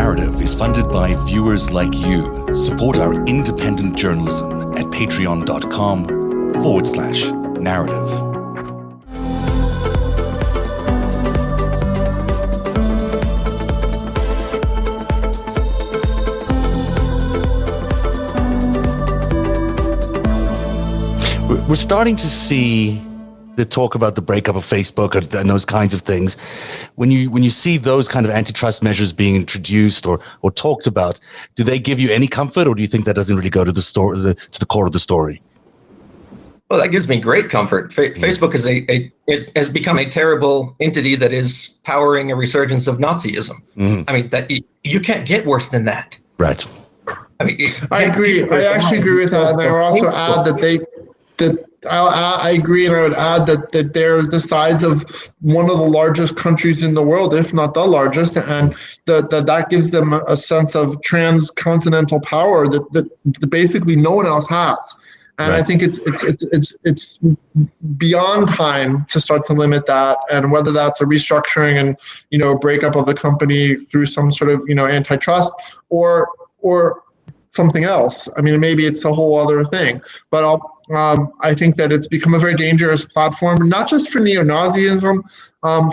Narrative is funded by viewers like you. Support our independent journalism at patreon.com/narrative. We're starting to see the talk about the breakup of Facebook and those kinds of things. When you see those kind of antitrust measures being introduced or talked about, do they give you any comfort, or do you think that doesn't really go to the story, to the core of the story? Well, that gives me great comfort. Facebook has become a terrible entity that is powering a resurgence of Nazism. Mm-hmm. I mean, that you can't get worse than that. Right. I mean, I agree. I actually agree with that, and I would also add I agree, and I would add that they're the size of one of the largest countries in the world, if not the largest, and that gives them a sense of transcontinental power that basically no one else has. And right. I think it's beyond time to start to limit that, and whether that's a restructuring and a breakup of the company through some sort of antitrust or something else. I mean, maybe it's a whole other thing, but I think that it's become a very dangerous platform, not just for neo-Nazism,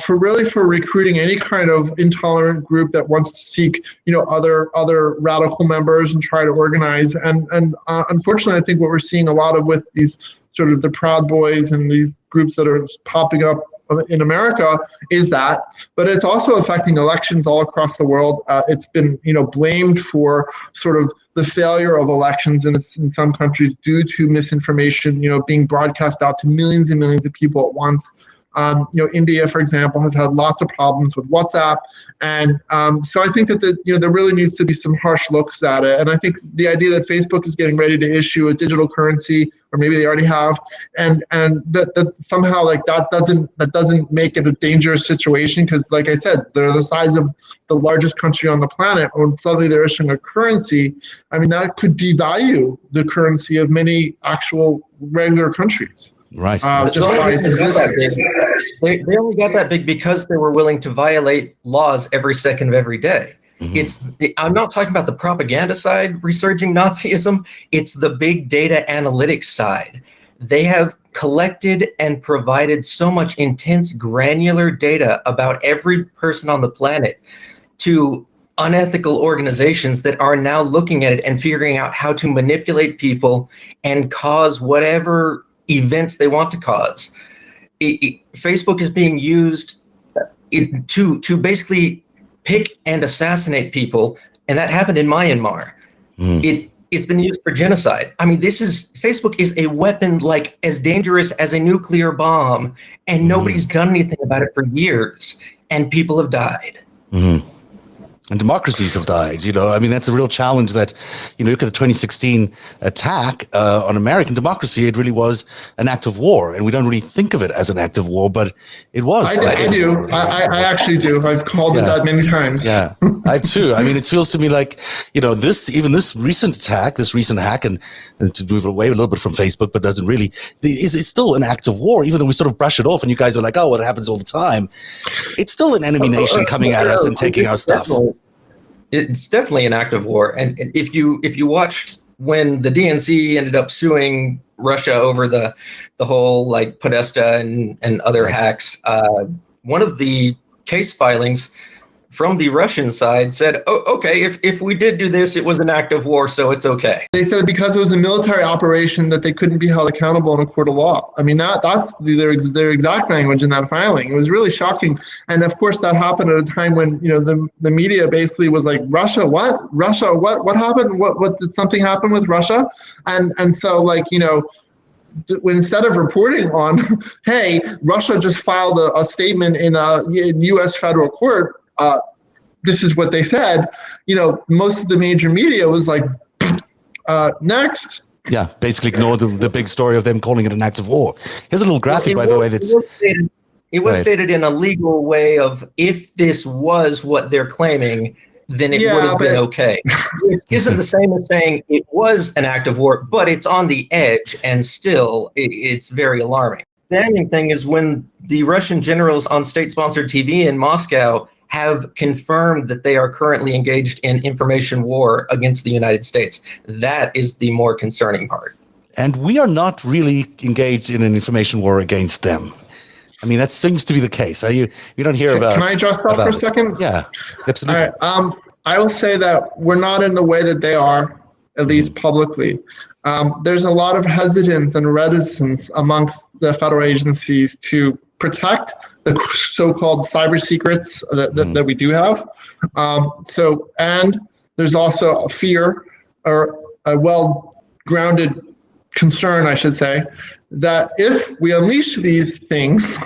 for recruiting any kind of intolerant group that wants to seek, other radical members and try to organize. And unfortunately, I think what we're seeing a lot of with these sort of the Proud Boys and these groups that are popping up in America is that, but it's also affecting elections all across the world. It's been, blamed for sort of the failure of elections in some countries due to misinformation, being broadcast out to millions and millions of people at once. India, for example, has had lots of problems with WhatsApp. And so I think that there really needs to be some harsh looks at it. And I think the idea that Facebook is getting ready to issue a digital currency, or maybe they already have, and that somehow that doesn't make it a dangerous situation, because like I said, they're the size of the largest country on the planet. When suddenly they're issuing a currency, I mean, that could devalue the currency of many actual regular countries. Right. Just by its existence. They only got that big because they were willing to violate laws every second of every day. Mm-hmm. I'm not talking about the propaganda side, resurging Nazism. It's the big data analytics side. They have collected and provided so much intense granular data about every person on the planet to unethical organizations that are now looking at it and figuring out how to manipulate people and cause whatever events they want to cause. Facebook is being used to basically pick and assassinate people, and that happened in Myanmar. It's been used for genocide. I mean, Facebook is a weapon like as dangerous as a nuclear bomb, and nobody's done anything about it for years, and people have died. And democracies have died, I mean, that's a real challenge that, look at the 2016 attack on American democracy. It really was an act of war, and we don't really think of it as an act of war, but it was. I do. I actually do. I've called it that many times. Yeah, I too. I mean, it feels to me like, this recent attack, this recent hack, and to move away a little bit from Facebook, but doesn't really, is still an act of war, even though we sort of brush it off and you guys are like, oh, well, it happens all the time. It's still an enemy nation coming at us and taking our stuff. It's definitely an act of war. And if you watched when the DNC ended up suing Russia over the whole like Podesta and other hacks, one of the case filings from the Russian side said, oh, okay, if we did do this, it was an act of war, so it's okay. They said because it was a military operation that they couldn't be held accountable in a court of law. I mean, that's their exact language in that filing. It was really shocking. And of course, that happened at a time when, the media basically was like, Russia, what? Russia, what happened? What did something happen with Russia? And so when instead of reporting on, hey, Russia just filed a statement in a U.S. federal court, this is what they said, most of the major media was like, next. Yeah, basically ignore the big story of them calling it an act of war. Here's a little graphic, by the way, that's... It was stated in a legal way of, if this was what they're claiming, then it would have been okay. It isn't the same as saying it was an act of war, but it's on the edge, and still it's very alarming. The damning thing is when the Russian generals on state-sponsored TV in Moscow have confirmed that they are currently engaged in information war against the United States. That is the more concerning part. And we are not really engaged in an information war against them. I mean, that seems to be the case. You don't hear about. Can I address that for a second? Yeah, absolutely. All right. I will say that we're not in the way that they are, at least publicly. There's a lot of hesitance and reticence amongst the federal agencies to protect the so-called cyber secrets that we do have. And there's also a fear, or a well-grounded concern, I should say, that if we unleash these things,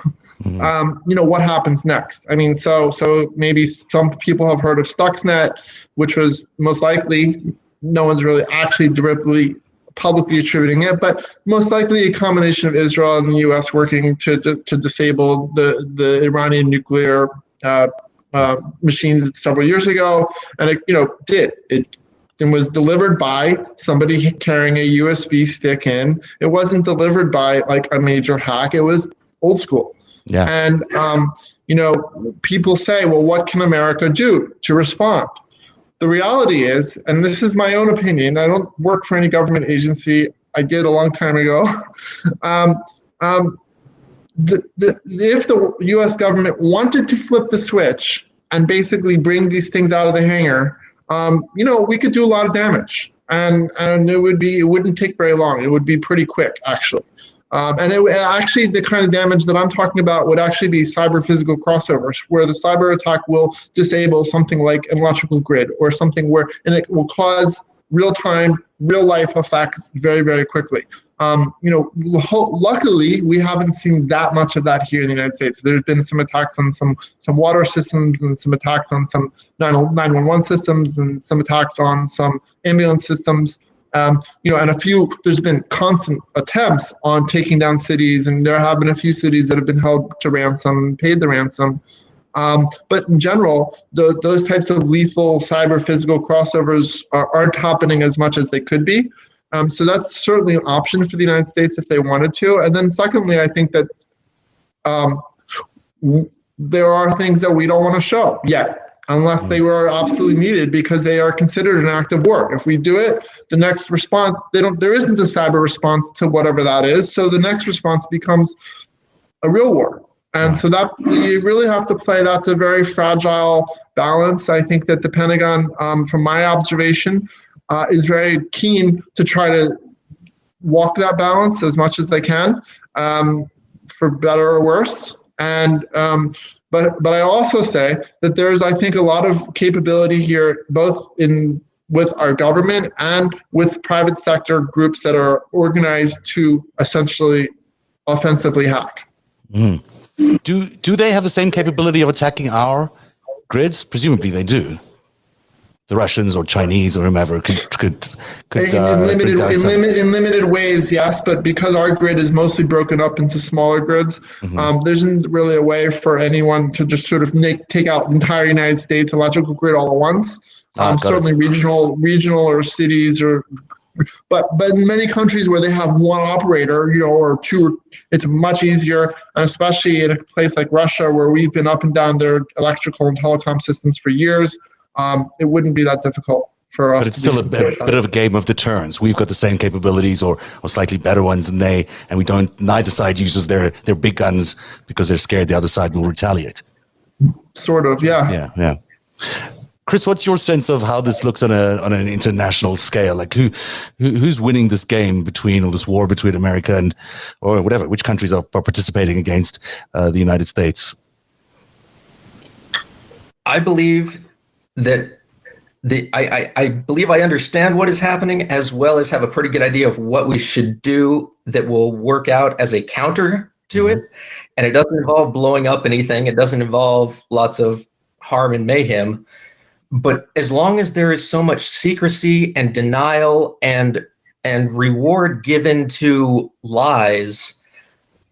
what happens next? I mean, so maybe some people have heard of Stuxnet, which was most likely, no one's really actually directly publicly attributing it, but most likely a combination of Israel and the U.S. working to disable the Iranian nuclear machines several years ago, and it was delivered by somebody carrying a USB stick in. It wasn't delivered by like a major hack. It was old school. Yeah. And people say, well, what can America do to respond? The reality is, and this is my own opinion, I don't work for any government agency. I did a long time ago. If the U.S. government wanted to flip the switch and basically bring these things out of the hangar, we could do a lot of damage, and it wouldn't take very long. It would be pretty quick, actually. And actually, the kind of damage that I'm talking about would actually be cyber-physical crossovers, where the cyber attack will disable something like an electrical grid or something and it will cause real-time, real-life effects very, very quickly. Luckily, we haven't seen that much of that here in the United States. There's been some attacks on some water systems, and some attacks on some 911 systems, and some attacks on some ambulance systems. And there's been constant attempts on taking down cities, and there have been a few cities that have been held to ransom, paid the ransom. But in general, those types of lethal cyber-physical crossovers aren't happening as much as they could be. So that's certainly an option for the United States if they wanted to. And then secondly, I think that there are things that we don't want to show yet, unless they were absolutely needed, because they are considered an act of war. If we do it, the next response, there isn't a cyber response to whatever that is. So the next response becomes a real war. And so that you really have to play. That's a very fragile balance. I think that the Pentagon, from my observation, is very keen to try to walk that balance as much as they can, for better or worse. And but I also say that there's, I think, a lot of capability here, both with our government and with private sector groups that are organized to essentially offensively hack. Mm. Do they have the same capability of attacking our grids? Presumably they do. The Russians or Chinese or whomever could in limited ways, yes, but because our grid is mostly broken up into smaller grids, there isn't really a way for anyone to just sort of take out the entire United States electrical grid all at once. Certainly regional or cities but in many countries where they have one operator, or two, it's much easier, and especially in a place like Russia, where we've been up and down their electrical and telecom systems for years. It wouldn't be that difficult for us. But it's still a bit of a game of deterrence. We've got the same capabilities or slightly better ones than they, and neither side uses their big guns because they're scared the other side will retaliate. Sort of, yeah. Yeah. Chris, what's your sense of how this looks on an international scale? Like who's winning this game this war between America or whatever, which countries are participating against the United States? I believe that I believe I understand what is happening, as well as have a pretty good idea of what we should do that will work out as a counter to it. And it doesn't involve blowing up anything. It doesn't involve lots of harm and mayhem. But as long as there is so much secrecy and denial and reward given to lies,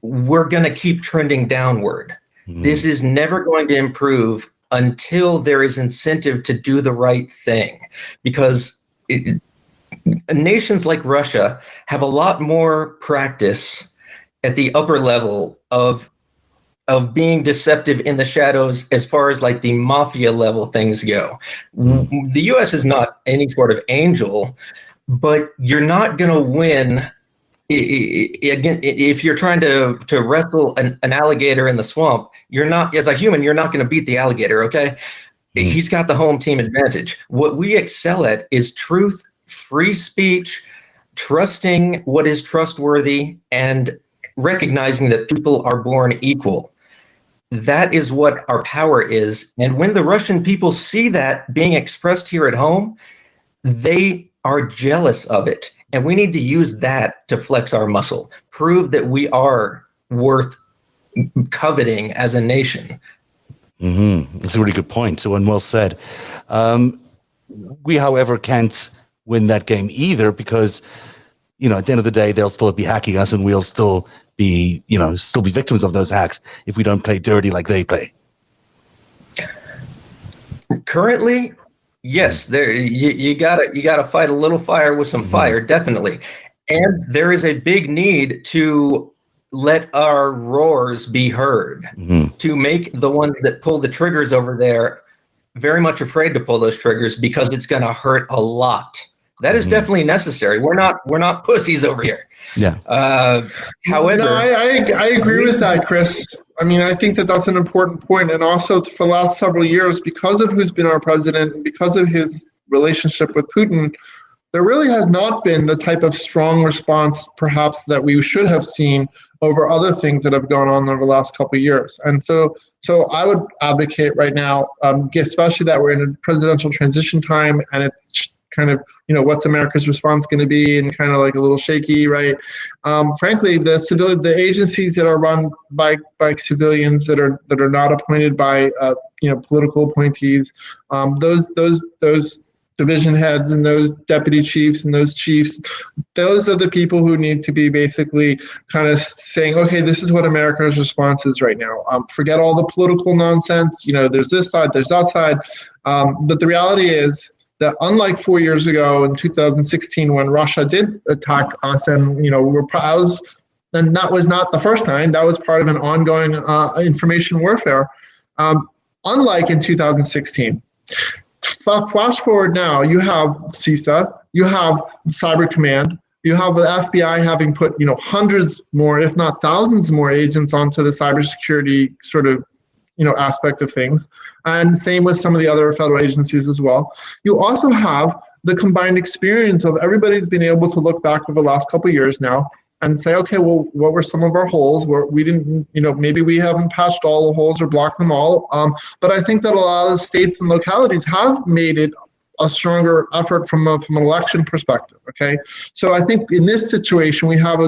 we're going to keep trending downward. This is never going to improve until there is incentive to do the right thing, because nations like Russia have a lot more practice at the upper level of of being deceptive in the shadows as far as like the mafia level things go. The US is not any sort of angel, but you're not going to win again if you're trying to wrestle an alligator in the swamp. You're not, as a human, you're not going to beat the alligator, okay? He's got the home team advantage. What we excel at is truth, free speech, trusting what is trustworthy, and recognizing that people are born equal. That is what our power is. And when the Russian people see that being expressed here at home, they are jealous of it. And we need to use that to flex our muscle, prove that we are worth coveting as a nation. That's a really good point. So, and well said. We, however, can't win that game either because, you know, at the end of the day, they'll still be hacking us and we'll still be, you know, still be victims of those hacks if we don't play dirty like they play. Currently, yes, there you gotta fight a little fire with some fire, definitely. And there is a big need to let our roars be heard, to make the ones that pull the triggers over there very much afraid to pull those triggers because it's gonna hurt a lot. That is definitely necessary. We're not pussies over here. Yeah. However, no, I agree with that, Chris. I mean, I think that that's an important point. And also for the last several years, because of who's been our president and because of his relationship with Putin, there really has not been the type of strong response perhaps that we should have seen over other things that have gone on over the last couple of years. And so I would advocate right now, especially that we're in a presidential transition time and it's kind of, you know, what's America's response going to be and kind of like a little shaky, right? Frankly, the agencies that are run by civilians that are not appointed by political appointees, those division heads and those deputy chiefs and those chiefs, those are the people who need to be basically kind of saying, okay, this is what America's response is right now. Forget all the political nonsense. You know, there's this side, there's that side. But the reality is that unlike 4 years ago in 2016 when Russia did attack us and, you know, and that was not the first time, that was part of an ongoing information warfare. Unlike in 2016, flash forward now, you have CISA, you have Cyber Command, you have the FBI having put, you know, hundreds more, if not thousands more agents onto the cybersecurity sort of, you know, aspect of things. And same with some of the other federal agencies as well. You also have the combined experience of everybody's been able to look back over the last couple of years now and say, okay, well, what were some of our holes where we didn't, you know, maybe we haven't patched all the holes or blocked them all. But I think that a lot of states and localities have made it a stronger effort from an election perspective, okay? So I think in this situation, we have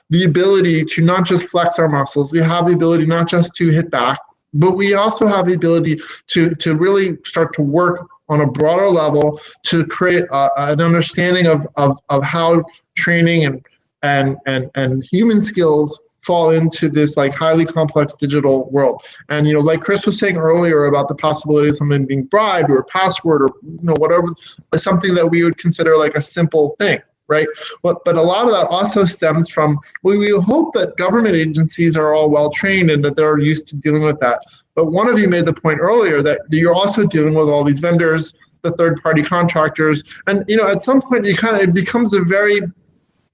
the ability to not just flex our muscles, we have the ability not just to hit back, but we also have the ability to really start to work on a broader level to create an understanding of how training and human skills fall into this like highly complex digital world. And, you know, like Chris was saying earlier about the possibility of someone being bribed or a password or, you know, whatever, something that we would consider like a simple thing. Right. But a lot of that also stems from, we hope that government agencies are all well trained and that they're used to dealing with that. But one of you made the point earlier that you're also dealing with all these vendors, the third party contractors. And, you know, at some point it becomes a very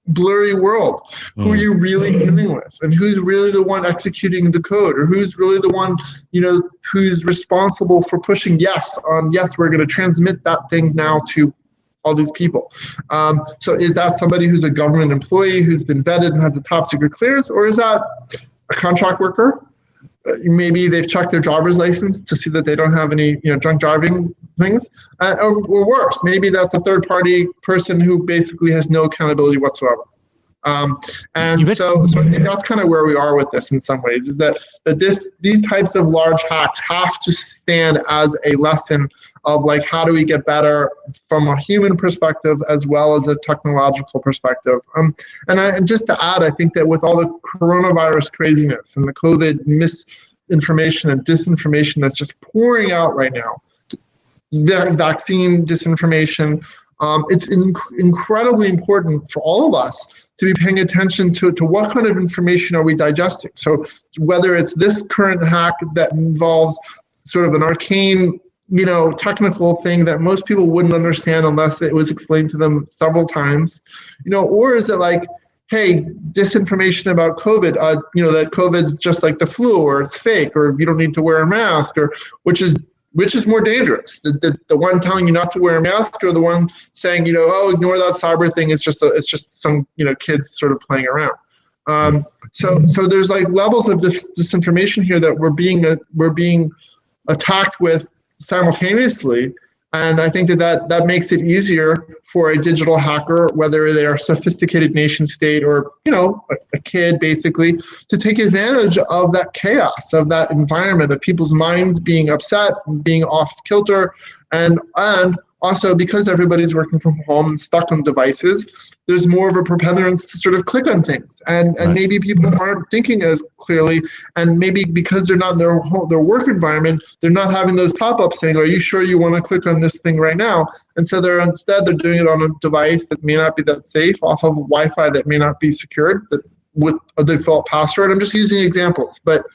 blurry world. Who are you really dealing with? And who's really the one executing the code? Or who's really the one, you know, who's responsible for pushing yes, we're going to transmit that thing now to all these people. So is that somebody who's a government employee who's been vetted and has a top secret clearance, or is that a contract worker? Maybe they've checked their driver's license to see that they don't have any, you know, drunk driving things, or worse, maybe that's a third party person who basically has no accountability whatsoever. And so I think that's kind of where we are with this in some ways, is that these types of large hacks have to stand as a lesson of like, how do we get better from a human perspective as well as a technological perspective. And just to add, I think that with all the coronavirus craziness and the COVID misinformation and disinformation that's just pouring out right now, vaccine disinformation, It's incredibly important for all of us to be paying attention to what kind of information are we digesting. So whether it's this current hack that involves sort of an arcane, technical thing that most people wouldn't understand unless it was explained to them several times, or is it like, hey, disinformation about COVID, that COVID's just like the flu, or it's fake, or you don't need to wear a mask, or which is more dangerous? The one telling you not to wear a mask, or the one saying, ignore that cyber thing, it's just some, kids sort of playing around. So there's like levels of disinformation here that we're being attacked with simultaneously. And I think that makes it easier for a digital hacker, whether they are a sophisticated nation state or, a kid basically, to take advantage of that chaos, of that environment, of people's minds being upset, being off kilter, and also because everybody's working from home and stuck on devices, there's more of a preponderance to sort of click on things. And Right. maybe people aren't thinking as clearly, and maybe because they're not in their work environment, they're not having those pop-ups saying, are you sure you want to click on this thing right now? And so they're doing it on a device that may not be that safe, off of Wi-Fi that may not be secured, that with a default password. I'm just using examples, but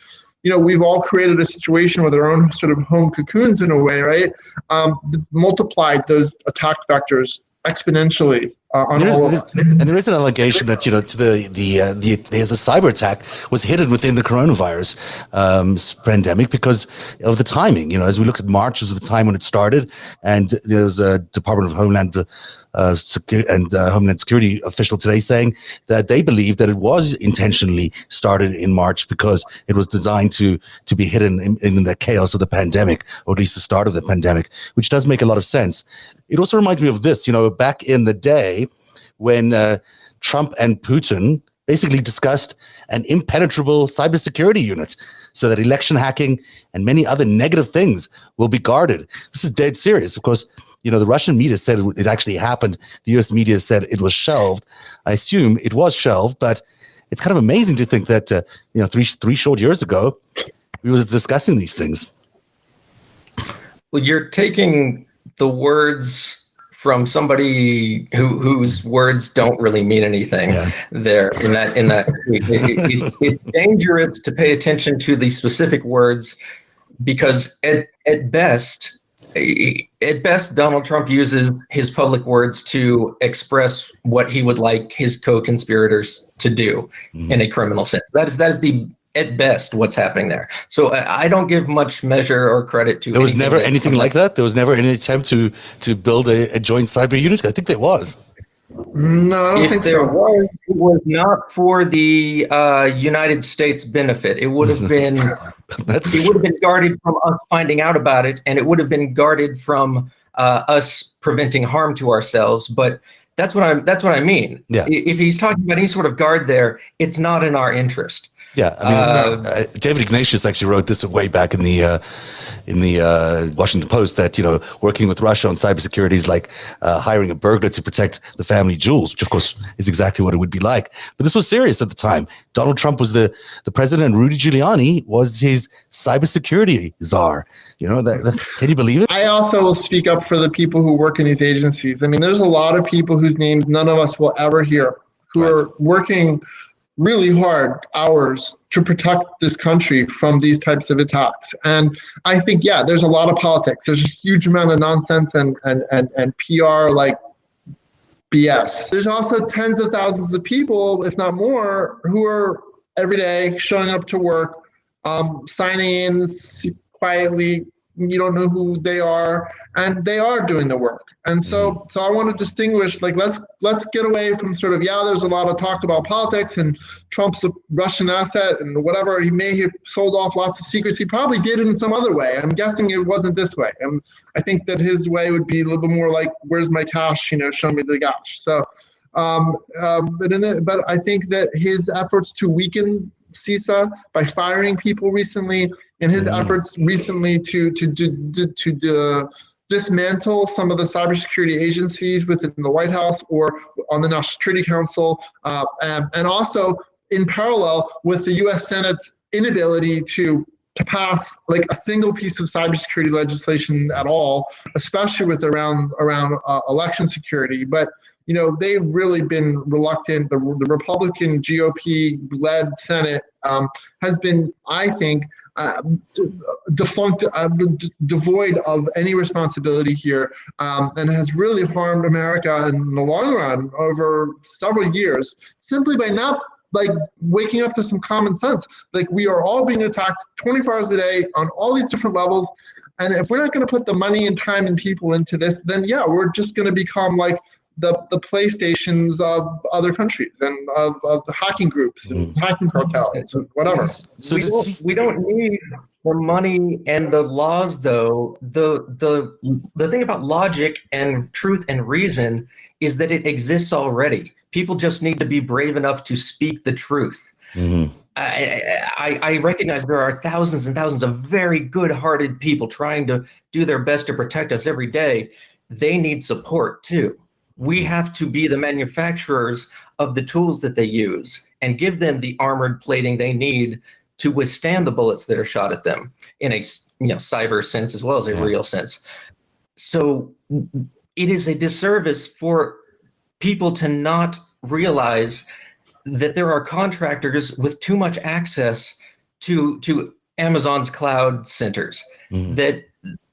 we've all created a situation with our own sort of home cocoons in a way, right? That's multiplied those attack vectors exponentially on all of us. And there is an allegation that the cyber attack was hidden within the coronavirus pandemic because of the timing. As we look at March, was the time when it started, and there was a Department of Homeland Security official today saying that they believe that it was intentionally started in March because it was designed to be hidden in the chaos of the pandemic, or at least the start of the pandemic, which does make a lot of sense. It also reminds me of this, back in the day when Trump and Putin basically discussed an impenetrable cybersecurity unit so that election hacking and many other negative things will be guarded. This is dead serious. Of course, the Russian media said it actually happened. The US media said it was shelved. I assume it was shelved, but it's kind of amazing to think that, three short years ago, we was discussing these things. Well, you're taking the words from somebody whose words don't really mean anything. Yeah. There in that it's dangerous to pay attention to the specific words, because at best Donald Trump uses his public words to express what he would like his co-conspirators to do in a criminal sense. That is the at best what's happening there. So I don't give much measure or credit to. There was never anything like that. There was never any attempt to build a joint cyber unit. I think there was. No, I don't think so. If there was, it was not for the United States benefit. It would have been guarded from us finding out about it, and it would have been guarded from us preventing harm to ourselves. But that's what I mean. Yeah. If he's talking about any sort of guard there, it's not in our interest. Yeah, I mean, David Ignatius actually wrote this way back in the Washington Post that working with Russia on cybersecurity is like hiring a burglar to protect the family jewels, which of course is exactly what it would be like. But this was serious at the time. Donald Trump was the president, and Rudy Giuliani was his cybersecurity czar. Can you believe it? I also will speak up for the people who work in these agencies. I mean, there's a lot of people whose names none of us will ever hear who are working really hard hours to protect this country from these types of attacks. And I think, there's a lot of politics. There's a huge amount of nonsense and PR like BS. There's also tens of thousands of people, if not more, who are every day showing up to work, signing in quietly. You don't know who they are, and they are doing the work. And so I want to distinguish, like, let's get away from sort of, there's a lot of talk about politics and Trump's a Russian asset and whatever. He may have sold off lots of secrets. He probably did it in some other way. I'm guessing it wasn't this way. And I think that his way would be a little bit more like, where's my cash? Show me the cash. So, but I think that his efforts to weaken CISA by firing people recently, and his efforts recently to dismantle some of the cybersecurity agencies within the White House or on the National Security Council, and also in parallel with the U.S. Senate's inability to to pass like a single piece of cybersecurity legislation at all, especially with around election security. But they've really been reluctant. The Republican GOP-led Senate has been, I think, defunct, devoid of any responsibility here, and has really harmed America in the long run over several years, simply by not waking up to some common sense. We are all being attacked 24 hours a day on all these different levels. And if we're not going to put the money and time and people into this, then we're just going to become like the PlayStations of other countries and of the hacking groups and hacking cartels and whatever. So we don't need the money and the laws, though. The thing about logic and truth and reason is that it exists already. People just need to be brave enough to speak the truth. Mm-hmm. I recognize there are thousands and thousands of very good-hearted people trying to do their best to protect us every day. They need support, too. We have to be the manufacturers of the tools that they use and give them the armored plating they need to withstand the bullets that are shot at them in a cyber sense as well as a real sense. So it is a disservice for people to not realize that there are contractors with too much access to Amazon's cloud centers, that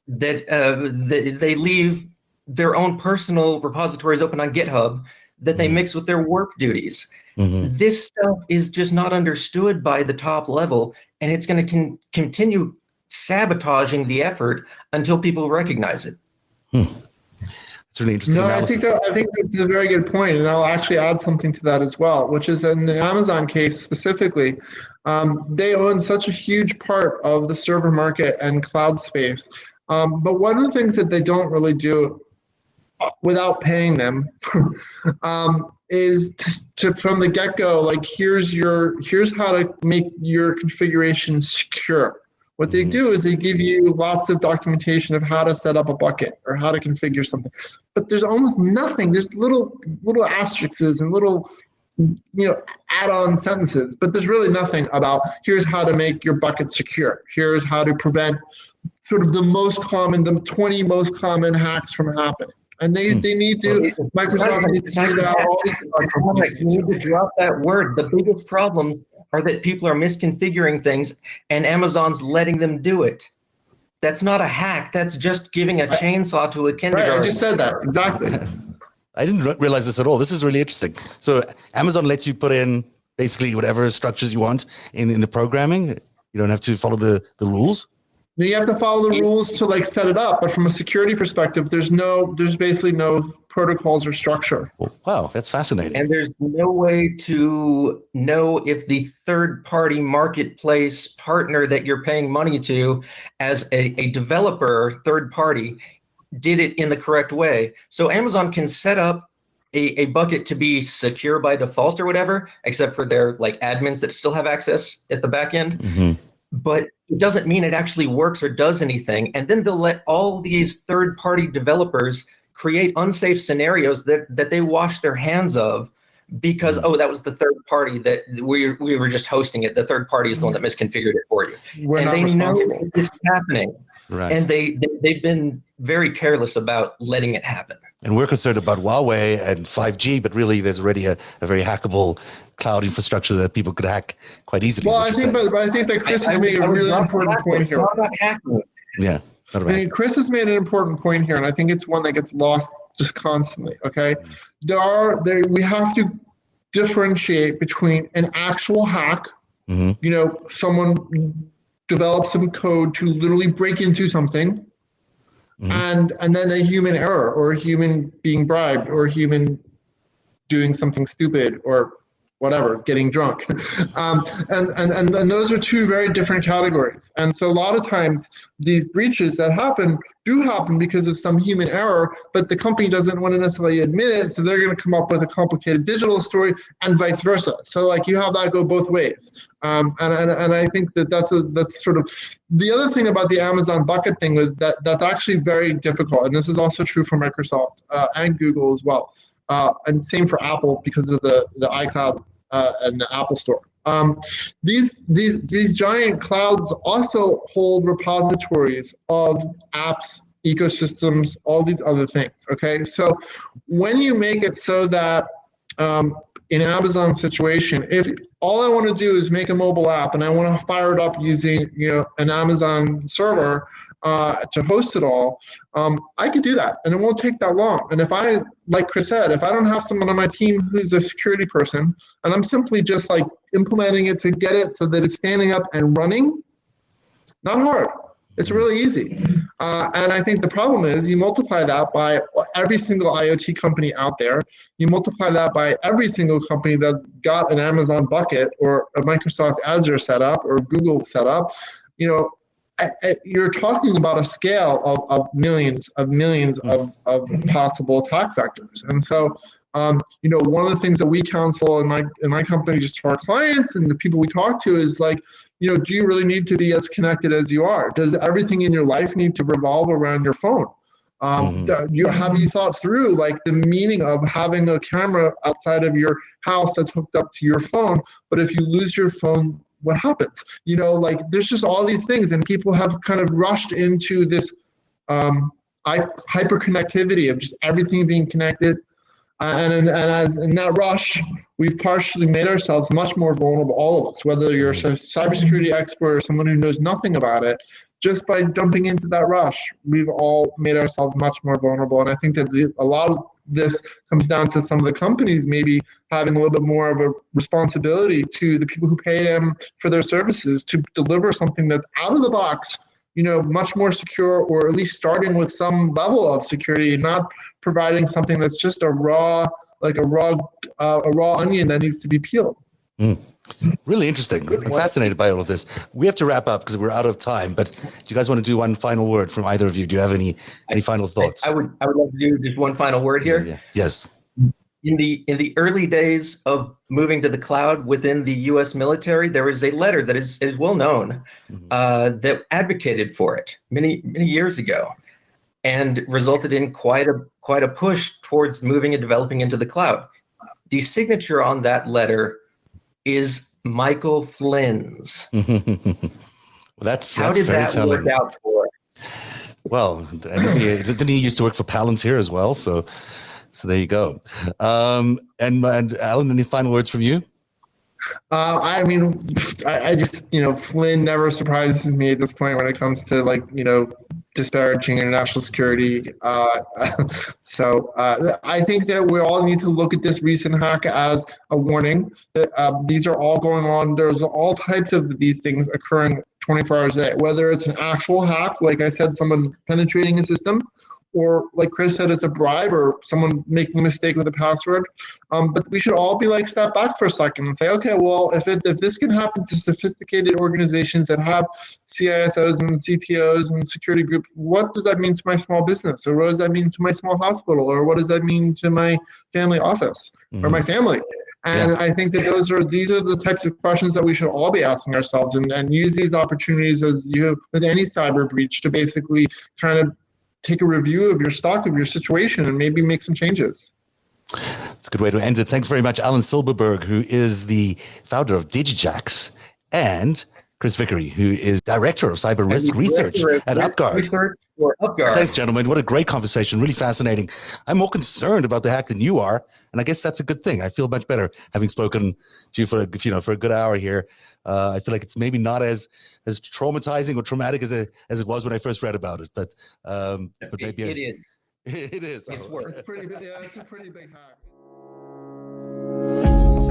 they leave their own personal repositories open on GitHub that they mix with their work duties. This stuff is just not understood by the top level, and it's going to continue sabotaging the effort until people recognize it. It's really interesting. No, I think that's a very good point, and I'll actually add something to that as well, which is in the Amazon case specifically, they own such a huge part of the server market and cloud space. But one of the things that they don't really do without paying them is to from the get-go, here's how to make your configuration secure. What they do is they give you lots of documentation of how to set up a bucket or how to configure something, but there's almost nothing. There's little asterisks and little add-on sentences, but there's really nothing about here's how to make your bucket secure. Here's how to prevent sort of the 20 most common hacks from happening. And they need to, Microsoft needs to do that. You need to drop that word. The biggest problems are that people are misconfiguring things and Amazon's letting them do it. That's not a hack. That's just giving a chainsaw to a kindergarten. Right, I just said that. Exactly. I didn't realize this at all. This is really interesting. So Amazon lets you put in basically whatever structures you want in the programming. You don't have to follow the rules. You have to follow the rules to set it up, but from a security perspective, there's basically no protocols or structure. Wow, that's fascinating. And there's no way to know if the third-party marketplace partner that you're paying money to as a developer, third party, did it in the correct way. So Amazon can set up a bucket to be secure by default or whatever, except for their admins that still have access at the back end. Mm-hmm. But it doesn't mean it actually works or does anything. And then they'll let all these third-party developers create unsafe scenarios that they wash their hands of because, that was the third party that we were just hosting it. The third party is the one that misconfigured it for you. And they know it's happening. Right. And they've been very careless about letting it happen. And we're concerned about Huawei and 5G, but really there's already a very hackable cloud infrastructure that people could hack quite easily. Well, I think that Chris has made a really important point here. Yeah. Chris has made an important point here, and I think it's one that gets lost just constantly. Okay, we have to differentiate between an actual hack. Mm-hmm. Someone develops some code to literally break into something. Mm-hmm. And then a human error or a human being bribed or a human doing something stupid or whatever, getting drunk. And those are two very different categories. And so a lot of times these breaches that happen because of some human error, but the company doesn't want to necessarily admit it. So they're going to come up with a complicated digital story and vice versa. So you have that go both ways. And I think that's sort of the other thing about the Amazon bucket thing was that's actually very difficult. And this is also true for Microsoft and Google as well. And same for Apple because of the iCloud and the Apple Store. These giant clouds also hold repositories of apps, ecosystems, all these other things. Okay, so when you make it so that in Amazon situation, if all I want to do is make a mobile app and I want to fire it up using an Amazon server to host it all, I could do that, and it won't take that long. And if I, like Chris said, if I don't have someone on my team who's a security person, and I'm simply just like implementing it to get it so that it's standing up and running, not hard. It's really easy. And I think the problem is you multiply that by every single IoT company out there. You multiply that by every single company that's got an Amazon bucket or a Microsoft Azure setup or Google setup. You're talking about a scale of millions of possible attack vectors. And so, one of the things that we counsel in my company just to our clients and the people we talk to is like, do you really need to be as connected as you are? Does everything in your life need to revolve around your phone? Have you thought through like the meaning of having a camera outside of your house that's hooked up to your phone, but if you lose your phone, what happens? There's just all these things, and people have kind of rushed into this hyper-connectivity of just everything being connected. And as in that rush, we've partially made ourselves much more vulnerable, all of us, whether you're a cybersecurity expert or someone who knows nothing about it. Just by jumping into that rush, we've all made ourselves much more vulnerable. And I think that a lot of this comes down to some of the companies maybe having a little bit more of a responsibility to the people who pay them for their services to deliver something that's out of the box, much more secure, or at least starting with some level of security, not providing something that's just a raw onion that needs to be peeled. Really interesting. I'm fascinated by all of this. We have to wrap up because we're out of time, but do you guys want to do one final word from either of you? Do you have any final thoughts? I would love to do just one final word here. Yeah. Yes. In the early days of moving to the cloud within the U.S. military, there is a letter that is well known that advocated for it many years ago, and resulted in quite a push towards moving and developing into the cloud. The signature on that letter is Michael Flynn's. That's how did very that telling. work out for us? Well, didn't he used to work for Palantir as well? So there you go. And Alan, any final words from you? I just, Flynn never surprises me at this point when it comes to disparaging international security. So I think that we all need to look at this recent hack as a warning that these are all going on. There's all types of these things occurring 24 hours a day, whether it's an actual hack, like I said, someone penetrating a system, or like Chris said, it's a bribe or someone making a mistake with a password. But we should all be step back for a second and say, okay, well, if this can happen to sophisticated organizations that have CISOs and CTOs and security groups, what does that mean to my small business? Or what does that mean to my small hospital? Or what does that mean to my family office or my family? And I think that these are the types of questions that we should all be asking ourselves, and use these opportunities as with any cyber breach to basically kind of take a review of your stock, of your situation, and maybe make some changes. It's a good way to end it. Thanks very much, Alan Silberberg, who is the founder of DigiJaks, and Chris Vickery, who is Director of Cyber Risk Research at UpGuard. Thanks, gentlemen. What a great conversation. Really fascinating. I'm more concerned about the hack than you are, and I guess that's a good thing. I feel much better having spoken to you for a good hour here. I feel like it's maybe not as traumatizing or traumatic as it was when I first read about it, but maybe it is. It is. It's worse. It's a pretty big hack.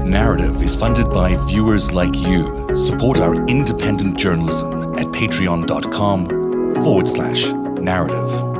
Narrative is funded by viewers like you. Support our independent journalism at patreon.com/narrative.